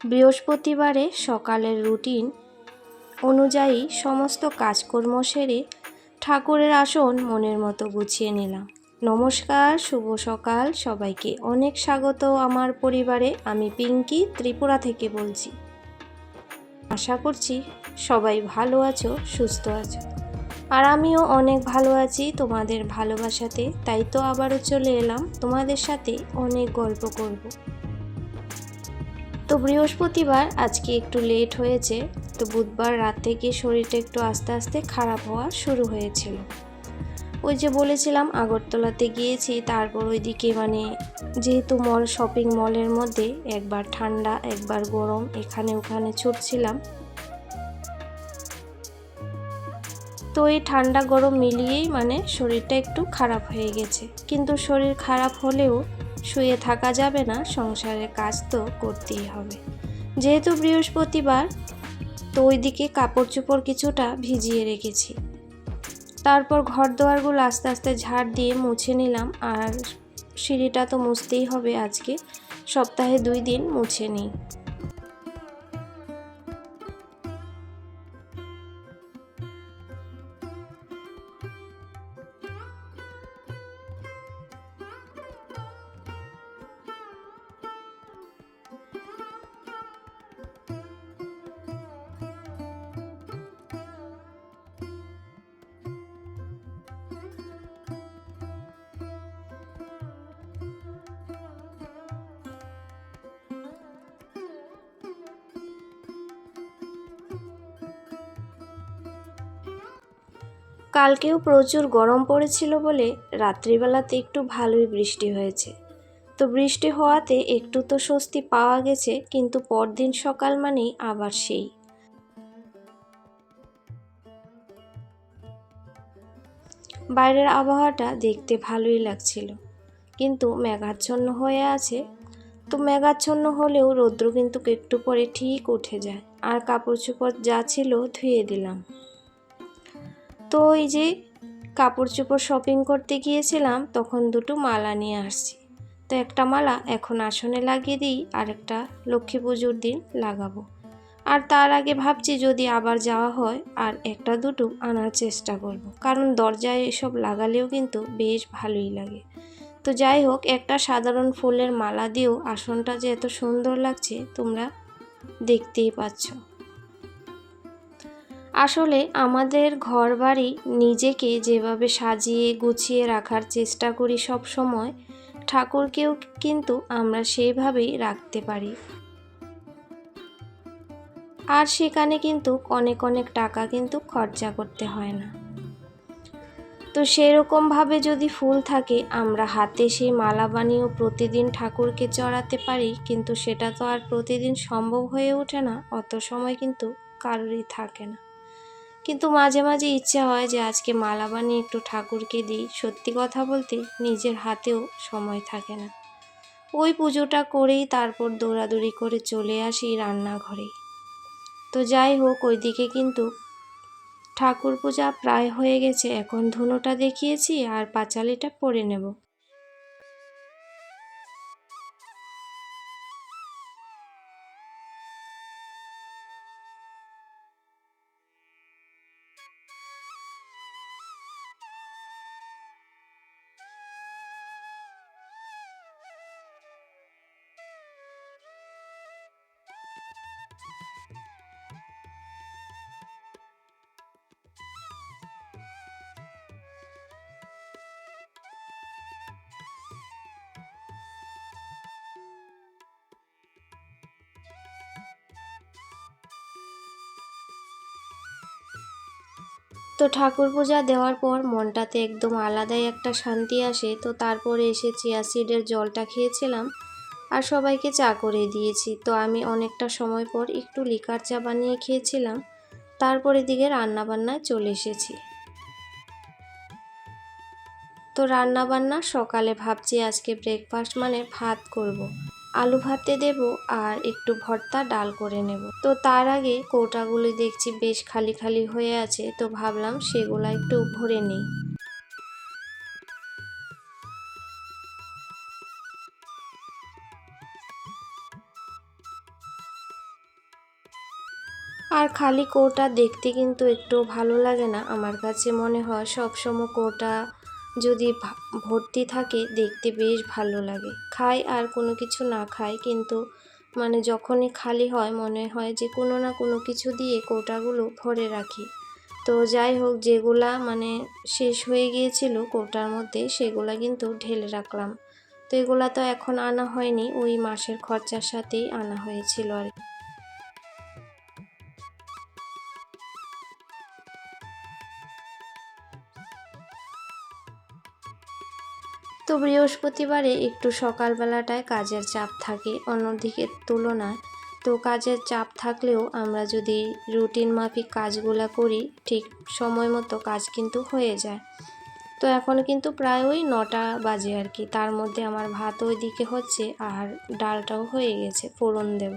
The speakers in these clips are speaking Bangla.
বৃহস্পতিবারে সকালের রুটিন অনুযায়ী সমস্ত কাজকর্ম সেরে ঠাকুরের আসন মনের মতো গুছিয়ে নিলাম। নমস্কার, শুভ সকাল সবাইকে। অনেক স্বাগত আমার পরিবারে। আমি পিঙ্কি ত্রিপুরা থেকে বলছি। আশা করছি সবাই ভালো আছো, সুস্থ আছো, আর আমিও অনেক ভালো আছি তোমাদের ভালোবাসাতে। তাই তো আবারও চলে এলাম তোমাদের সাথে অনেক গল্প করব। তো বৃহস্পতিবার আজকে একটু লেট হয়েছে। তো বুধবার রাত থেকে শরীরটা একটু আস্তে আস্তে খারাপ হওয়া শুরু হয়েছিল। ওই যে বলেছিলাম আগরতলাতে গিয়েছি, তারপর ওইদিকে যেহেতু শপিং মলের মধ্যে একবার ঠান্ডা একবার গরম, এখানে ওখানে ছুটছিলাম। তো এই ঠান্ডা গরম মিলিয়েই শরীরটা একটু খারাপ হয়ে গেছে। কিন্তু শরীর খারাপ হলেও শুয়ে থাকা যাবে না, সংসারের কাজ তো করতেই হবে। যেহেতু বৃহস্পতিবার, তো ওইদিকে কাপড় চোপড় কিছুটা ভিজিয়ে রেখেছি। তারপর ঘর দোয়ারগুলো আস্তে আস্তে ঝাড় দিয়ে মুছে নিলাম। আর সিঁড়িটা তো মুছতেই হবে, আজকে সপ্তাহে 2 দিন মুছে নিই। কালকেও প্রচুর গরম পড়েছিল বলে রাত্রিবেলাতে একটু ভালোই বৃষ্টি হয়েছে। তো বৃষ্টি হওয়াতে একটু তো স্বস্তি পাওয়া গেছে, কিন্তু পরদিন সকাল মানেই আবার সেই। বাইরের আবহাওয়াটা দেখতে ভালোই লাগছিল, কিন্তু মেঘাচ্ছন্ন হয়ে আছে। তো মেঘাচ্ছন্ন হলেও রৌদ্র কিন্তু একটু পরে ঠিক উঠে যায়। আর কাপড় চোপড় যা ছিল ধুয়ে দিলাম। তো এই যে কাপড় চোপড় শপিং করতে গিয়েছিলাম, তখন 2টো মালা নিয়ে আসছি। তো একটা মালা এখন আসনে লাগিয়ে দিই, আর একটা লক্ষ্মী পুজোর দিন লাগাবো। আর তার আগে ভাবছি যদি আবার যাওয়া হয় আর 1-2টো আনার চেষ্টা করব, কারণ দরজায় এসব লাগালেও কিন্তু বেশ ভালোই লাগে। তো যাই হোক, একটা সাধারণ ফুলের মালা দিয়েও আসনটা যে এত সুন্দর লাগছে তোমরা দেখতেই পাচ্ছ। আসলে আমাদের ঘর বাড়ি নিজেকে যেভাবে সাজিয়ে গুছিয়ে রাখার চেষ্টা করি সব সময়, ঠাকুরকেও কিন্তু আমরা সেইভাবেই রাখতে পারি। আর সেখানে কিন্তু অনেক অনেক টাকা কিন্তু খরচা করতে হয় না। তো সেরকমভাবে যদি ফুল থাকে, আমরা হাতে সেই মালা বানিয়েও প্রতিদিন ঠাকুরকে চড়াতে পারি, কিন্তু সেটা তো আর প্রতিদিন সম্ভব হয়ে ওঠে না, অত সময় কিন্তু কারোরই থাকে না। কিন্তু মাঝে মাঝে ইচ্ছা হয় যে আজকে মালা বানিয়ে একটু ঠাকুরকে দিই। সত্যি কথা বলতে নিজের হাতেও সময় থাকে না। ওই পুজোটা করেই তারপর দৌড়াদৌড়ি করে চলে আসি রান্নাঘরে। তো যাই হোক, ওইদিকে কিন্তু ঠাকুর পূজা প্রায় হয়ে গেছে। এখন ধুনোটা দেখিয়েছি আর পাঁচালিটা পরে নেব। তো ঠাকুর পূজা দেওয়ার পর মনটাতে একদম আলাদাই একটা শান্তি আসে। তো তারপরে এসে চিয়া সিডের জলটা খেয়েছিলাম আর সবাইকে চা করে দিয়েছি। তো আমি অনেকটা সময় পর একটু লিকার চা বানিয়ে খেয়েছিলাম। তারপরে দিকে রান্নাবান্নায় চলে এসেছি। তো রান্নাবান্না সকালে ভাবছি আজকে ব্রেকফাস্ট ভাত করব। আলু ভাতে দেব আর একটু ভর্তা ডাল করে নেব। তো তার আগে কৌটাগুলি দেখছি বেশ খালি খালি হয়ে আছে, তো ভাবলাম সেগুলো একটু ভরে নিই। আর খালি কৌটা দেখতে কিন্তু একটু ভালো লাগে না, আমার কাছে মনে হয় সবসময় কৌটা যদি ভর্তি থাকে দেখতে বেশ ভালো লাগে। খাই আর কোনো কিছু না খাই, কিন্তু মানে যখনই খালি হয় মনে হয় যে কোনো না কোনো কিছু দিয়ে কৌটাগুলো ভরে রাখি। তো যাই হোক, যেগুলা মানে শেষ হয়ে গিয়েছিল কৌটার মধ্যে সেগুলা কিন্তু ঢেলে রাখলাম। তো এগুলা তো এখন আনা হয়নি, ওই মাসের খরচার সাথেই আনা হয়েছিল আর কি। তো বৃহস্পতিবারে একটু সকালবেলাটায় কাজের চাপ থাকে অন্যদিকের তুলনায়। তো কাজের চাপ থাকলেও আমরা যদি রুটিন মাফিক কাজগুলা করি ঠিক সময় মতো কাজ কিন্তু হয়ে যায়। তো এখন কিন্তু প্রায় ওই 9টা বাজে আর কি, তার মধ্যে আমার ভাত ওইদিকে হচ্ছে আর ডালটাও হয়ে গেছে, ফোড়ন দেব।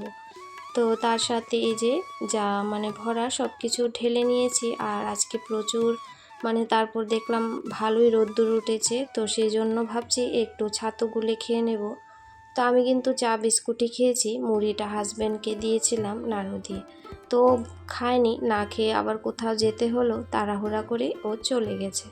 তো তার সাথে এই যে যা মানে ভরা সব কিছু ঢেলে নিয়েছি। আর আজকে প্রচুর মানে তারপর দেখলাম ভালোই রোদ্দুর উঠেছে, তো সেই জন্য ভাবছি একটু ছাতু গুলে খেয়ে নেব। তো আমি কিন্তু চা বিস্কুটই খেয়েছি, মুড়িটা হাজব্যান্ডকে দিয়েছিলাম নাড়ু দিয়ে। তো খায়নি, না খেয়ে আবার কোথাও যেতে হলো, তাড়াহুড়া করে ও চলে গেছে।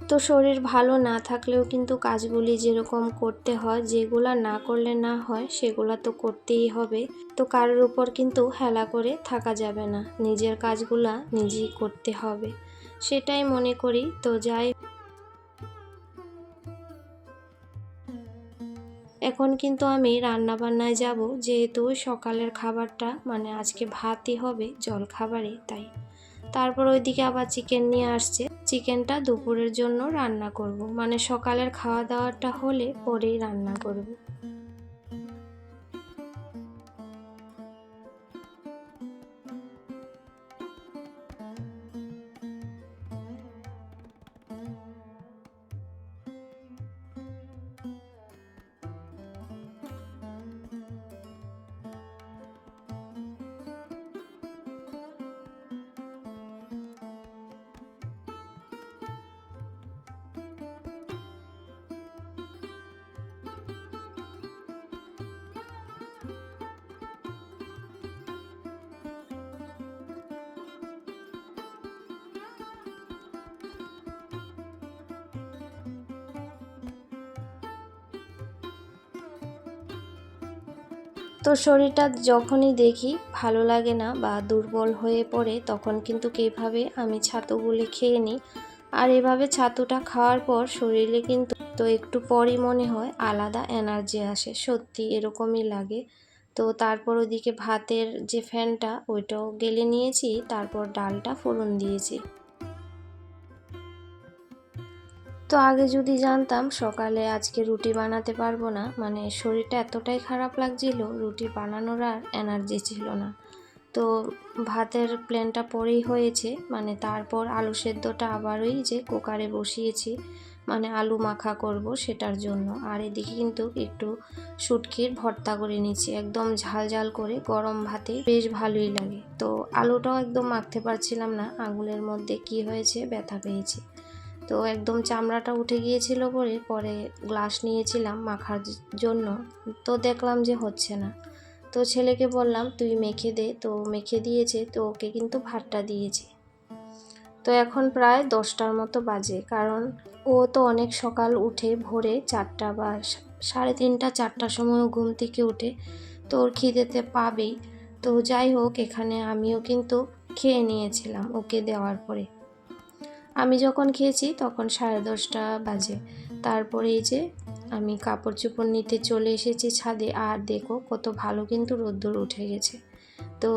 তো শরীর ভালো না থাকলেও কিন্তু কাজগুলি যেরকম করতে হয়, যেগুলা না করলে না হয় সেগুলা তো করতেই হবে। তো কারোর উপর কিন্তু হেলা করে থাকা যাবে না, নিজের কাজগুলা নিজেই করতে হবে, সেটাই মনে করি। তো যাই, এখন কিন্তু আমি রান্না বান্নায় যাব, যেহেতু সকালের খাবারটা মানে আজকে ভাতই হবে জল খাবারে, তাই। তারপর ওইদিকে আবার চিকেন নিয়ে আসছে, চিকেনটা দুপুরের জন্য রান্না করব, মানে সকালের খাওয়া দাওয়াটা হলে পরেই রান্না করব। তো শরীরটা যখনই দেখি ভালো লাগে না বা দুর্বল হয়ে পড়ে, তখন কিন্তু এইভাবে আমি ছাতুগুলি খেয়ে নিই। আর এভাবে ছাতুটা খাওয়ার পর শরীরে কিন্তু তো একটু পরই মনে হয় আলাদা এনার্জি আসে, সত্যি এরকমই লাগে। তো তারপর ওদিকে ভাতের যে ফ্যানটা ওইটাও গেলে নিয়েছি, তারপর ডালটা ফোড়ন দিয়েছি। তো আগে যদি জানতাম সকালে আজকে রুটি বানাতে পারবো না, মানে শরীরটা এতটাই খারাপ লাগছিল, রুটি বানানোর আর এনার্জি ছিল না। তো ভাতের প্ল্যানটা পরেই হয়েছে, মানে তারপর আলু সেদ্ধটা আবার ওই যে কুকারে বসিয়েছি, মানে আলু মাখা করব সেটার জন্য। আর এদিকে কিন্তু একটু শুটকির ভর্তা করে নিচ্ছি, একদম ঝাল ঝাল করে গরম ভাতে বেশ ভালোই লাগে। তো আলুটাও একদম মাখতে পারছিলাম না, আঙুলের মধ্যে কি হয়েছে ব্যথা পেয়েছি। তো একদম চামড়াটা উঠে গিয়েছিল বলে পরে গ্লাস নিয়েছিলাম মাখার জন্য, তো দেখলাম যে হচ্ছে না। তো ছেলেকে বললাম তুই মেখে দে, তো মেখে দিয়েছে, তো ওকে কিন্তু ভাতটা দিয়েছি। তো এখন প্রায় 10টার মতো বাজে, কারণ ও তো অনেক সকাল উঠে ভোরে 4টা বা 3:30 4টার সময় ঘুম থেকে উঠে, তো ওর খিদেতে পাবেই। তো যাই হোক, এখানে আমিও কিন্তু খেয়ে নিয়েছিলাম ওকে দেওয়ার পরে। আমি যখন খেয়েছি তখন 10:30 বাজে। তারপরে এই যে আমি কাপড় চোপড় নিতে চলে এসেছি ছাদে, আর দেখো কত ভালো কিন্তু রোদ্দুর উঠে গেছে। তো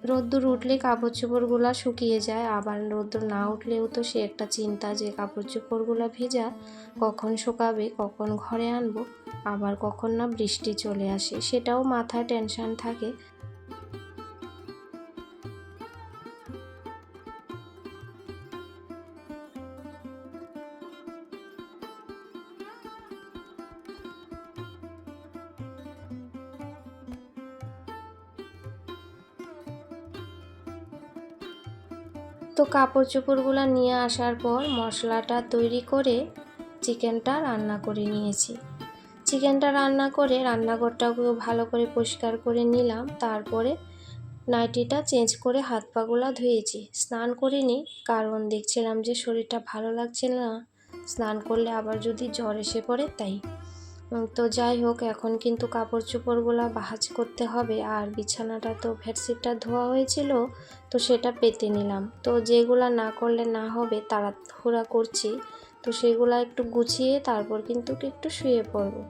রোদ্দুর উঠলে কাপড় চোপড়গুলো শুকিয়ে যায়, আবার রোদ্দুর না উঠলেও তো সে একটা চিন্তা যে কাপড় চোপড়গুলো ভেজা, কখন শুকাবে, কখন ঘরে আনবো, আবার কখন না বৃষ্টি চলে আসে, সেটাও মাথায় টেনশন থাকে। তো কাপড় চোপড়গুলো নিয়ে আসার পর মশলাটা তৈরি করে চিকেনটা রান্না করে নিয়েছি। চিকেনটা রান্না করে রান্নাঘরটাকেও ভালো করে পরিষ্কার করে নিলাম। তারপরে নাইটিটা চেঞ্জ করে হাত পাগুলা ধুয়েছি। স্নান করিনি, কারণ দেখছিলাম যে শরীরটা ভালো লাগছিল না, স্নান করলে আবার যদি জ্বর এসে পড়ে তাই। তো যাই হোক, এখন কিন্তু কাপড় চোপড়গুলো ভাঁজ করতে হবে। আর বিছানাটা তো বেডশিটটা ধোয়া হয়েছিল, তো সেটা পেতে নিলাম। তো যেগুলা না করলে না হবে তাড়াহুড়া করছি, তো সেগুলা একটু গুছিয়ে তারপর কিন্তু একটু শুয়ে পড়বো।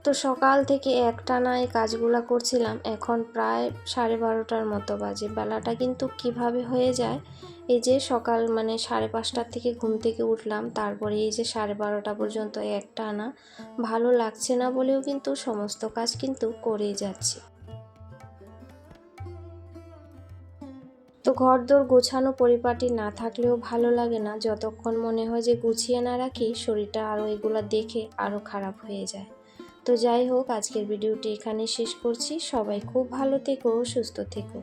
তো সকাল থেকে একটানা এই কাজগুলো করছিলাম। এখন প্রায় 12:30টার মতো বাজে। বেলাটা কিন্তু কিভাবে হয়ে যায়, এই যে সকাল 5:30টার থেকে ঘুম থেকে উঠলাম, তারপরে এই যে 12:30টা পর্যন্ত একটানা ভালো লাগছে না বলেও কিন্তু সমস্ত কাজ কিন্তু করেই যাচ্ছি। তো ঘরদোর গোছানো পরিপাটি না থাকলেও ভালো লাগে না, যতক্ষণ মনে হয় যে গুছিয়ে না রাখি শরীরটা আরও এগুলো দেখে আরও খারাপ হয়ে যায়। তো যাই হোক, আজকের ভিডিওটি এখানে শেষ করছি। সবাই খুব ভালো থেকো, সুস্থ থেকো।